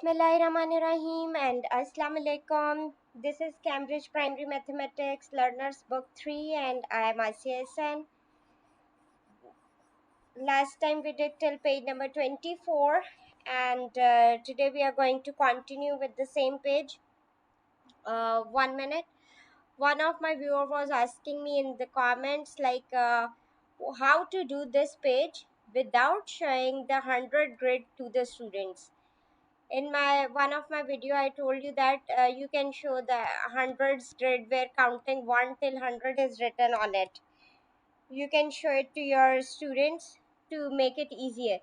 Bismillahirrahmanirrahim and Assalamu alaikum. This is Cambridge Primary Mathematics Learners Book 3 and I am Ahsan. Last time we did till page number 24 and today we are going to continue with the same page. 1 minute. One of my viewer was asking me in the comments how to do this page without showing the 100 grid to the students. In my one of my video I told you that you can show the hundreds grid where counting 1 till 100 is written on it. You can show it to your students to make it easier,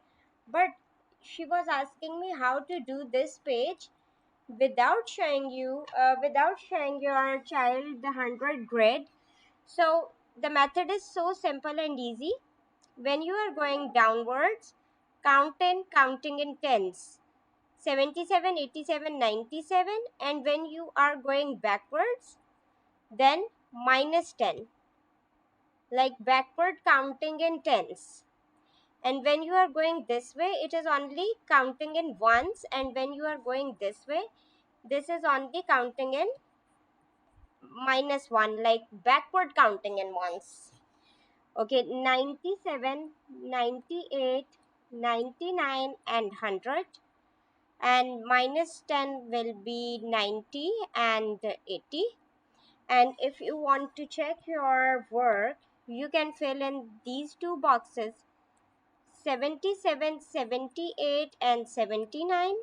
but she was asking me how to do this page without showing your child the 100 grid. So the method is so simple and easy. When you are going downwards, counting in tens, 77, 87, 97, and when you are going backwards, then minus 10, like backward counting in tens. And when you are going this way, it is only counting in ones, and when you are going this way, this is only counting in minus 1, like backward counting in ones. Okay, 97, 98, 99, and 100. And minus 10 will be 90 and 80. And if you want to check your work, you can fill in these two boxes, 77, 78, and 79.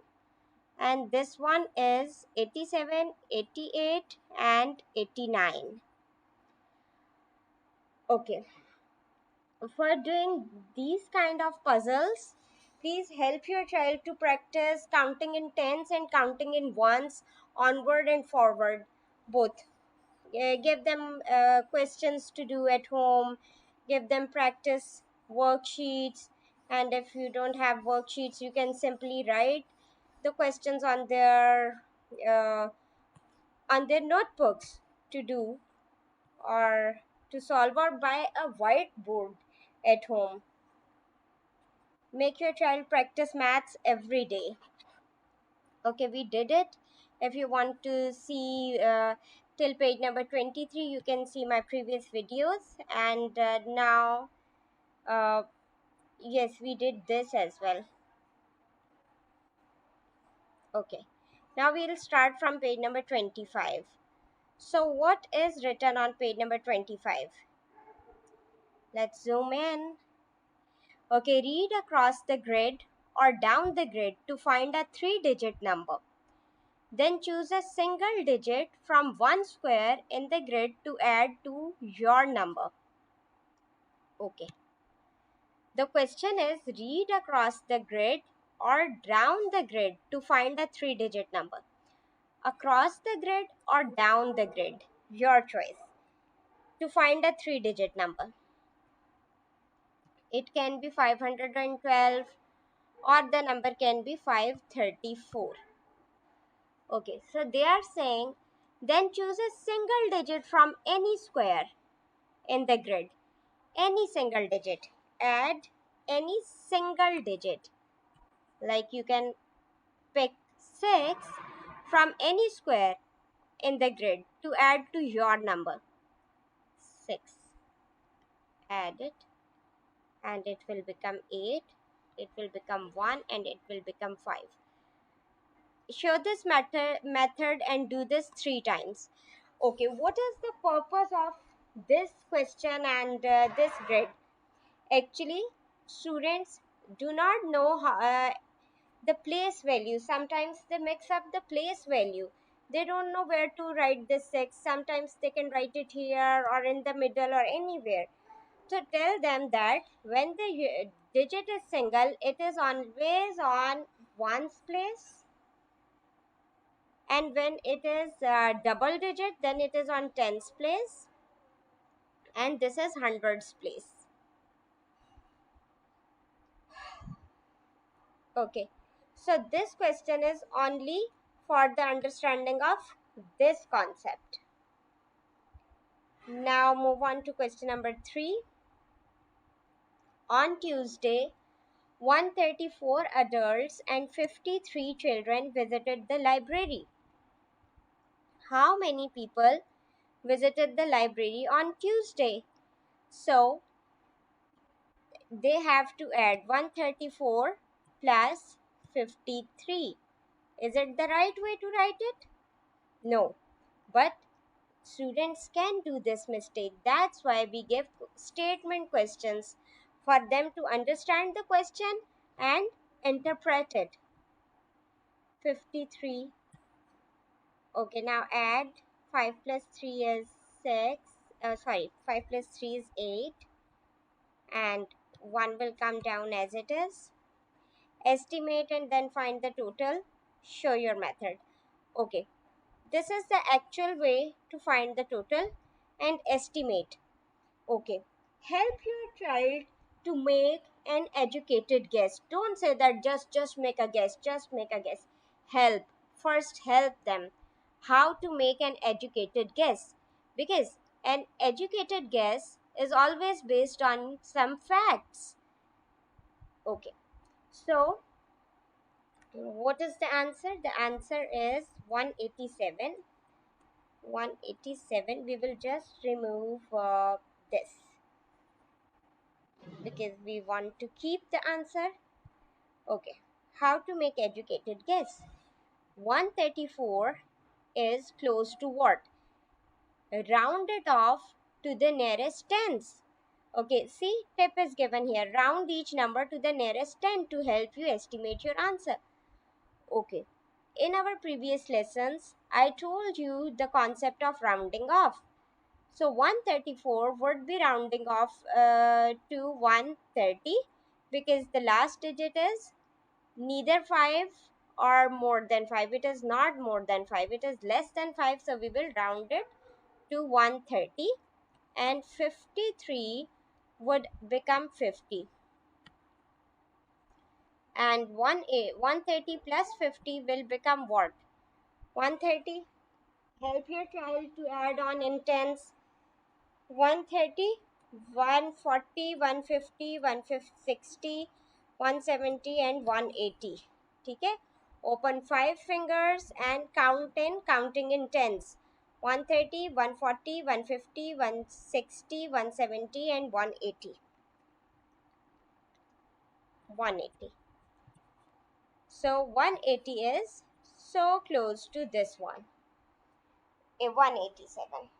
And this one is 87, 88, and 89. Okay, for doing these kind of puzzles, please help your child to practice counting in tens and counting in ones, onward and forward both. Give them questions to do at home, give them practice worksheets, and if you don't have worksheets, you can simply write the questions uh, on their notebooks to do, or to solve, or by a whiteboard at home. Make your child practice maths every day. Okay, we did it. If you want to see till page number 23, you can see my previous videos. And now uh, yes, we did this as well. Okay, now we'll start from page number 25. So what is written on page number 25? Let's zoom in. Okay, read across the grid or down the grid to find a 3-digit number. Then choose a single digit from one square in the grid to add to your number. Okay. The question is, read across the grid or down the grid to find a 3-digit number. Across the grid or down the grid, your choice. To find a 3-digit number. It can be 512 or the number can be 534. Okay, so they are saying, then choose a single digit from any square in the grid. Any single digit. Add any single digit. Like you can pick 6 from any square in the grid to add to your number. 6. Add it and it will become 8. It will become 1 and it will become 5. Show this method and do this 3 times. Okay, what is the purpose of this question and this grid? Actually, students do not know the place value. Sometimes they mix up the place value. They don't know where to write the 6. Sometimes they can write it here or in the middle or anywhere. So tell them that when the digit is single, it is always on ones place, and when it is double digit, then it is on tens place, and this is hundreds place. Okay, so this question is only for the understanding of this concept. Now move on to question number 3. On Tuesday, 134 adults and 53 children visited the library. How many people visited the library on Tuesday? So they have to add 134 plus 53. Is it the right way to write it? No. But students can do this mistake. That's why we give statement questions for them to understand the question and interpret it. 53. Okay, now add 5 plus 3 is 6. 5 plus 3 is 8. And 1 will come down as it is. Estimate and then find the total. Show your method. Okay, this is the actual way to find the total and estimate. Okay, help your child to make an educated guess. Don't say that just make a guess, just make a guess. Help. First help them how to make an educated guess, because an educated guess is always based on some facts. Okay, so what is the answer? The answer is 187. 187. We will just remove this because we want to keep the answer. Okay, how to make educated guess? 134 is close to what? Round it off to the nearest tens. Okay, see, tip is given here. Round each number to the nearest 10 to help you estimate your answer. Okay, in our previous lessons, I told you the concept of rounding off. So 134 would be rounding off to 130 because the last digit is neither 5 or more than 5. It is not more than 5. It is less than 5. So we will round it to 130 and 53 would become 50. And 130 plus 50 will become what? 130. Help your child to add on in tens. 130, 140, 150, 160, 170 and 180. Okay? Open 5 fingers and count in, counting in tens. 130, 140, 150, 160, 170 and 180. 180. So 180 is so close to this one. A 187.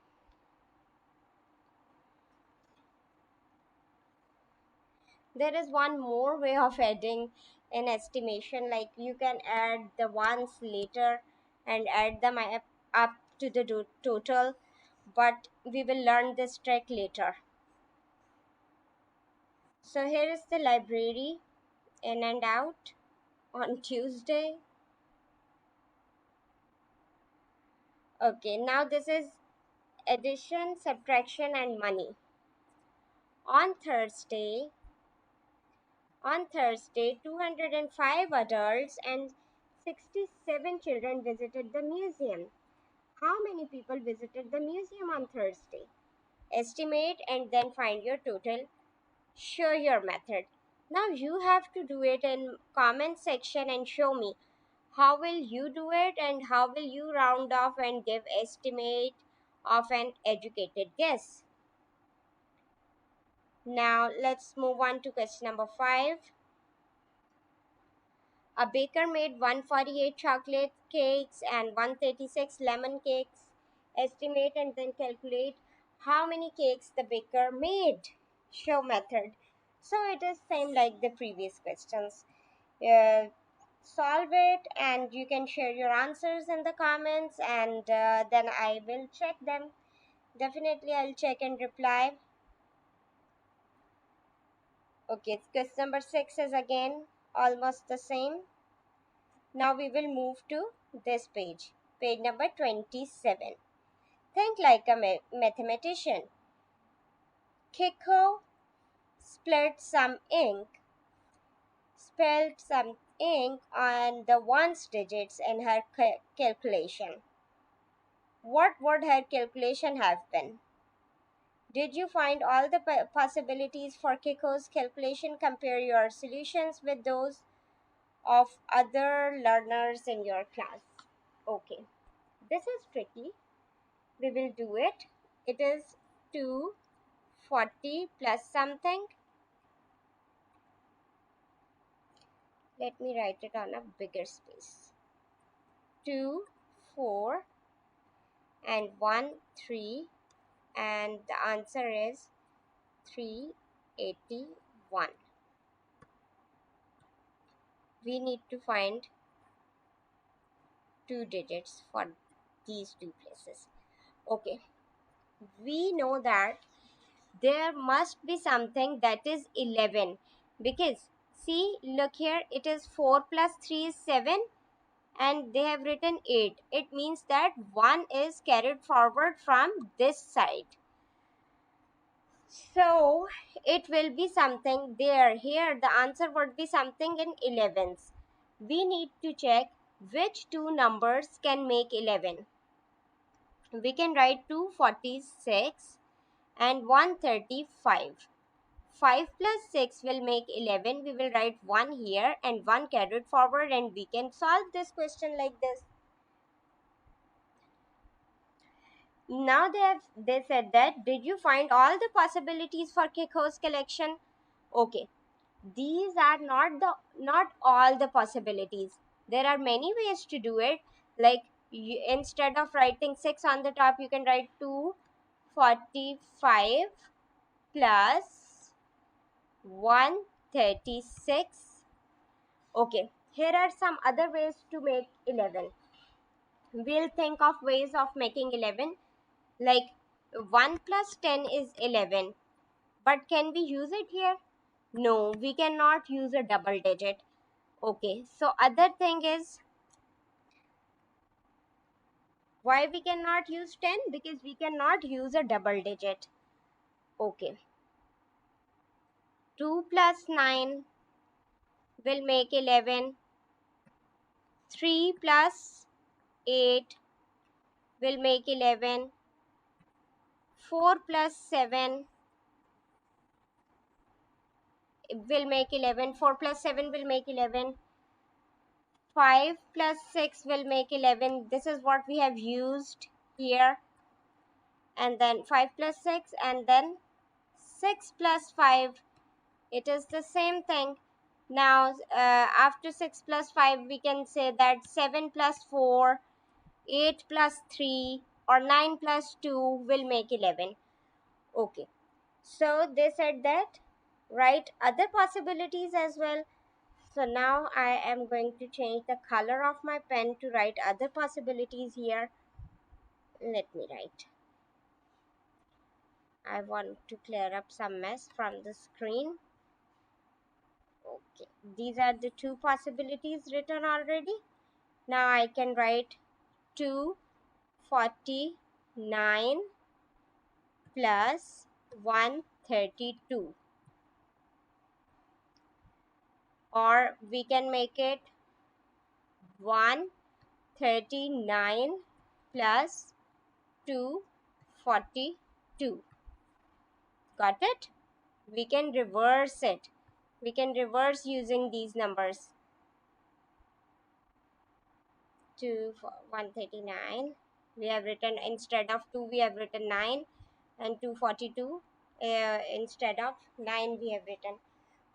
There is one more way of adding an estimation, like you can add the ones later and add them up to the total, but we will learn this trick later. So here is the library in and out on Tuesday. Okay, now this is addition, subtraction and money. On Thursday, 205 adults and 67 children visited the museum. How many people visited the museum on Thursday? Estimate and then find your total. Show your method. Now you have to do it in comment section and show me how will you do it and how will you round off and give estimate of an educated guess. Now let's move on to question number 5. A baker made 148 chocolate cakes and 136 lemon cakes. Estimate and then calculate how many cakes the baker made. Show method. So it is same like the previous questions. Solve it and you can share your answers in the comments and then I will check them. Definitely I'll check and reply. Okay, question number 6 is again almost the same. Now we will move to this page number 27. Think like a mathematician. Kiko spilled some ink on the ones digits in her calculation. What would her calculation have been? Did you find all the possibilities for Kiko's calculation? Compare your solutions with those of other learners in your class. Okay, this is tricky. We will do it. It is 240 plus something. Let me write it on a bigger space. 2, 4, and 1, 3, and the answer is 381. We need to find two digits for these two places. Okay, we know that there must be something that is 11, because see, look here, it is 4 plus 3 is 7, and they have written 8. It means that 1 is carried forward from this side. So it will be something there. Here the answer would be something in 11s. We need to check which two numbers can make 11. We can write 246 and 135. 5 plus 6 will make 11. We will write 1 here and 1 carried forward, and we can solve this question like this. Now they said that, did you find all the possibilities for Kiko's collection? Okay, these are not all the possibilities. There are many ways to do it. Like instead of writing 6 on the top, you can write 245 plus 136. Okay, here are some other ways to make 11. We'll think of ways of making 11, like 1 plus 10 is 11. But can we use it here? No, we cannot use a double digit. Okay, so other thing is, why we cannot use 10? Because we cannot use a double digit. Okay, 2 plus 9 will make 11. 3 plus 8 will make 11. 4 plus 7 will make 11. 4 plus 7 will make 11. 5 plus 6 will make 11. This is what we have used here. And then 5 plus 6, and then 6 plus 5. It is the same thing. Now after 6 plus 5, we can say that 7 plus 4, 8 plus 3, or 9 plus 2 will make 11. Okay, so they said that write other possibilities as well. So now I am going to change the color of my pen to write other possibilities here. Let me write. I want to clear up some mess from the screen. Okay, these are the two possibilities written already. Now I can write 249 plus 132. Or we can make it 139 plus 242. Got it? We can reverse it. We can reverse using these numbers. 139. We have written, instead of 2 we have written 9, and 242 instead of 9 we have written.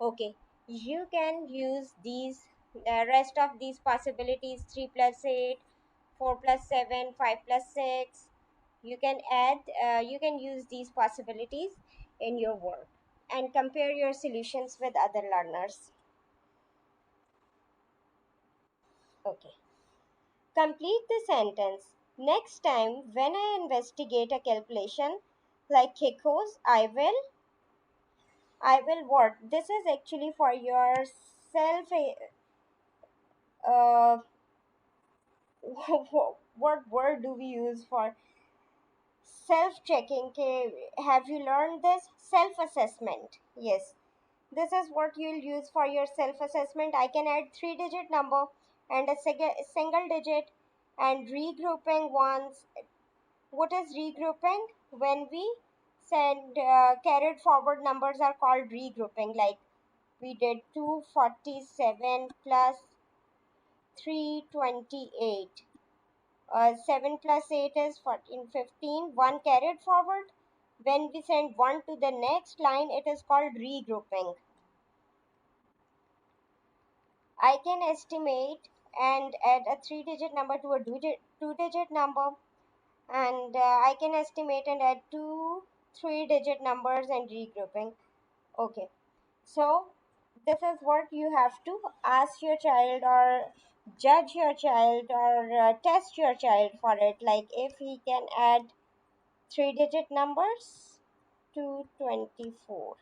Okay, you can use these, the rest of these possibilities: 3 plus 8, 4 plus 7, 5 plus 6. You can add, you can use these possibilities in your work and compare your solutions with other learners. Okay, complete the sentence. Next time when I investigate a calculation like Kiko's, I will what? This is actually for your self, uh, what word do we use for self-checking? Have you learned this? Self-assessment. Yes, this is what you'll use for your self-assessment. I can add 3-digit number and a single digit, and regrouping ones. What is regrouping? When we Send carried forward numbers are called regrouping. Like we did 247 plus 328. 7 plus 8 is 14, 15. 1 carried forward. When we send 1 to the next line, it is called regrouping. I can estimate and add a 3-digit number to a 2-digit number, and I can estimate and add two 3-digit numbers and regrouping. Okay, so this is what you have to ask your child or judge your child or test your child for it, like if he can add 3-digit numbers to 24.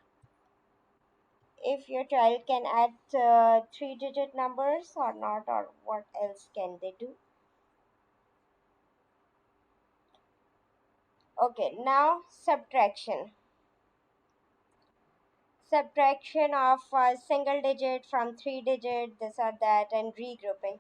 If your child can add 3-digit numbers or not, or what else can they do. Okay, now subtraction of a single digit from 3 digit, this or that, and regrouping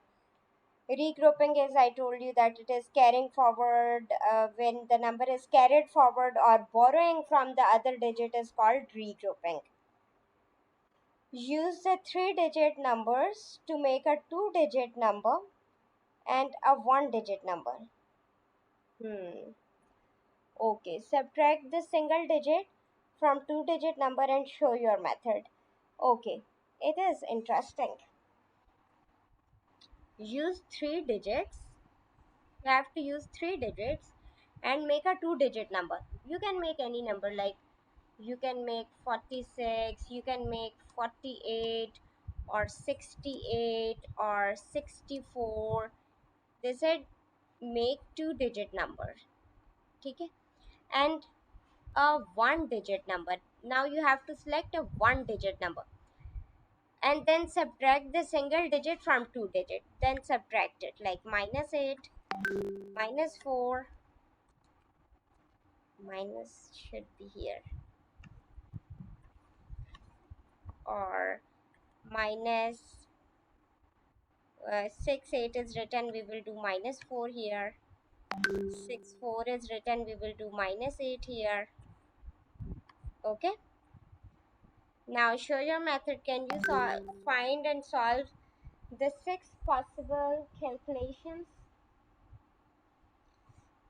is, I told you that it is carrying forward. When the number is carried forward or borrowing from the other digit is called regrouping. Use the 3-digit numbers to make a 2-digit number and a 1-digit number. Okay, subtract the single digit from 2-digit number and show your method. Okay, it is interesting. Use 3 digits. You have to use 3 digits and make a 2-digit number. You can make any number, like you can make 46, you can make 48 or 68 or 64. They said make 2-digit number. Okay, and a 1-digit number. Now you have to select a 1-digit number and then subtract the single digit from 2 digit. Then subtract it, like -8, -4, minus should be here, or minus 6, 8 is written, we will do -4 here. 6, 4 is written, we will do -8 here. Okay, now show your method. Can you find and solve the 6 possible calculations?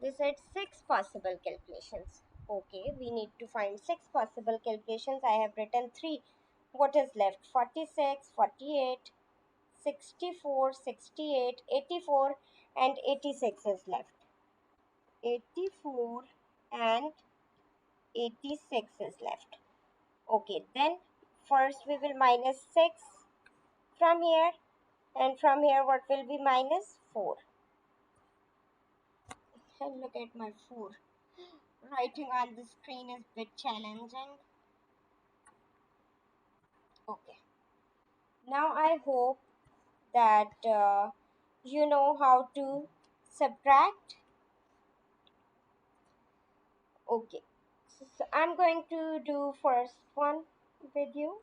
They said 6 possible calculations. Okay, we need to find 6 possible calculations. I have written 3. What is left? 46, 48, 64, 68, 84, and 86 is left. 84 and 86 is left. Okay, then first we will minus 6 from here, and from here what will be minus 4. And look at my 4. Writing on the screen is a bit challenging. Okay, now I hope that you know how to subtract. Okay, so I'm going to do first one with you.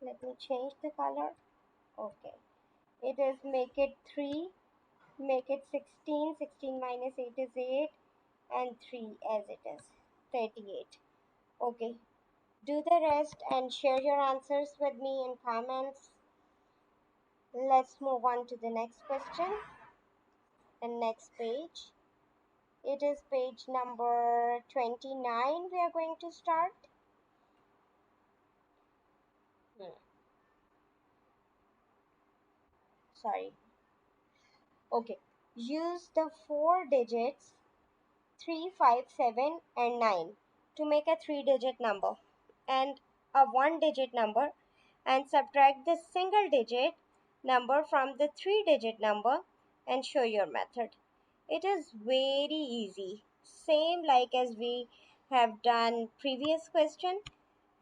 Let me change the color. Okay, it is make it 3, make it 16. 16 minus 8 is 8, and 3 as it is 38. Okay, do the rest and share your answers with me in comments. Let's move on to the next question and next page. It is page number 29. We are going to start. Sorry. Okay. Use the 4 digits 3, 5, 7, and 9 to make a 3-digit number and a 1-digit number, and subtract the single digit number from the 3-digit number and show your method. It is very easy. Same like as we have done previous question.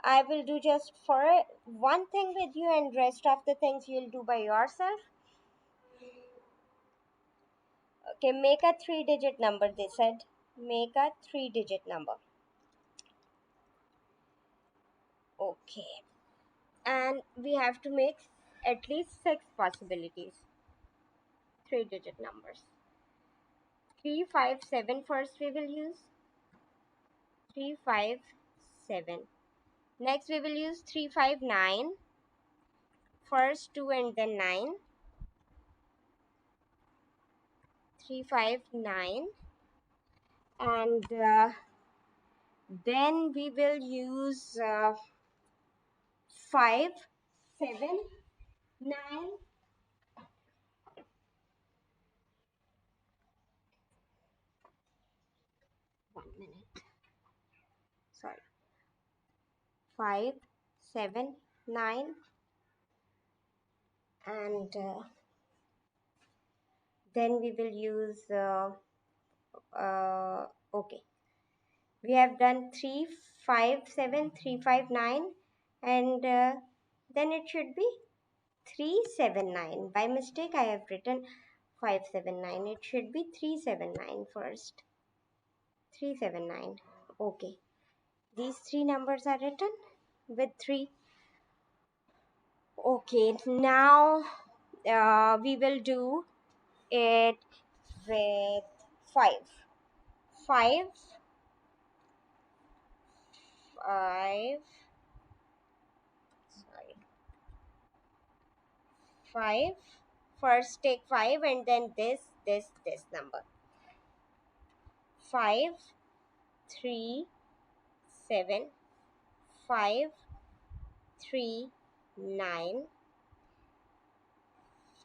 I will do just for one thing with you, and rest of the things you'll do by yourself. Okay, make a 3-digit number, they said. Make a 3-digit number. Okay. And we have to make at least 6 possibilities. 3-digit numbers. 3, 5, 7 first we will use. 357. Next we will use 359. First 2 and then 9. 359. And then we will use 579. 1 minute. Sorry. 579. And then we will use okay, we have done 357, 359, and then it should be 379. By mistake I have written 579. It should be 379 first. 379. Okay, these three numbers are written with 3. Okay, now we will do it with 5. 5, 5, sorry, 5. First take 5 and then this number. 5, 3, 7, 5, 3, 9,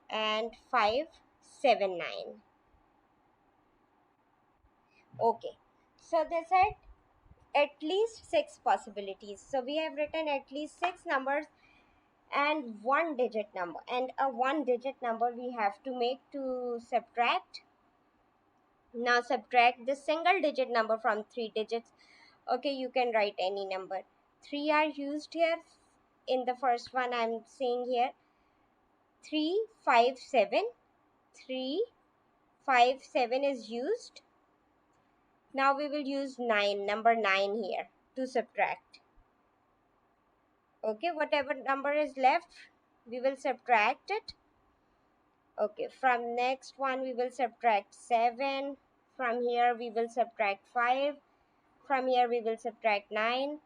and 5, 7, 9. Okay, so they said at least 6 possibilities. So we have written at least 6 numbers and one digit number, and a one digit number we have to make to subtract. Now subtract the single digit number from 3 digits. Okay, you can write any number. 3 are used here. In the first one I'm saying here 357. 357 is used. Now we will use 9, number 9 here to subtract. Okay, whatever number is left we will subtract it. Okay, from next one we will subtract 7. From here we will subtract 5. From here we will subtract 9.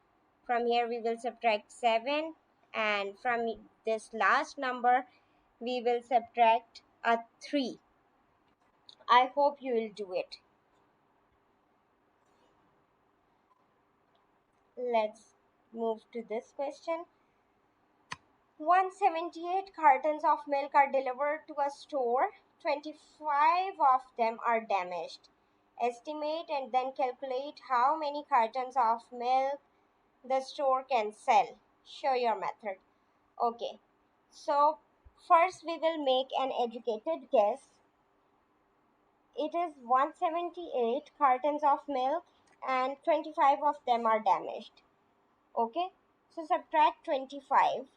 From here we will subtract 7. And from this last number we will subtract a 3. I hope you will do it. Let's move to this question. 178 cartons of milk are delivered to a store. 25 of them are damaged. Estimate and then calculate how many cartons of milk the store can sell. Show your method. Okay, so first we will make an educated guess. It is 178 cartons of milk and 25 of them are damaged. Okay, so subtract 25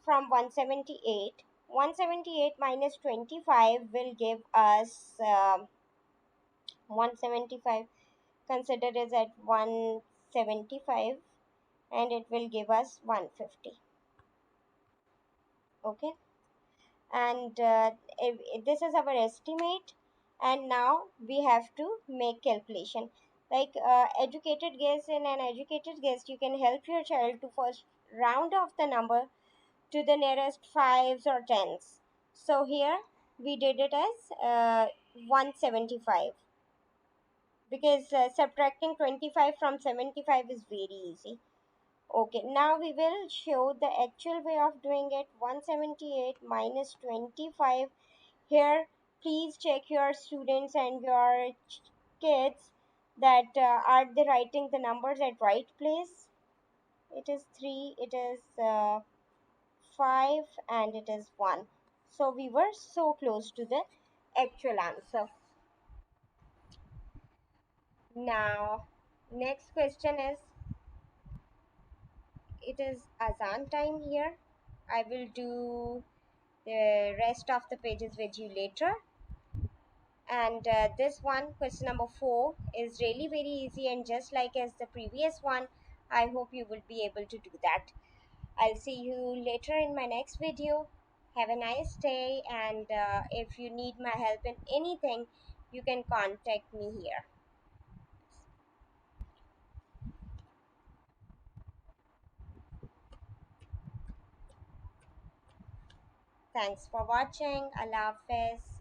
from 178. 178 minus 25 will give us 175. Consider it at 175 and it will give us 150. Okay, and this is our estimate, and now we have to make calculation. Like educated guess, in an educated guess you can help your child to first round off the number to the nearest fives or tens. So here we did it as 175, because subtracting 25 from 75 is very easy. Okay, now we will show the actual way of doing it. 178 minus 25. Here please check your students and your kids that are they writing the numbers at right place. It is 3, it is 5, and it is 1. So we were so close to the actual answer. Now next question is, it is Ahsan time here. I will do the rest of the pages with you later. And this one, question number 4, is really very easy, and just like as the previous one, I hope you will be able to do that. I'll see you later in my next video. Have a nice day, and if you need my help in anything, you can contact me here. Thanks for watching. Allah Hafiz.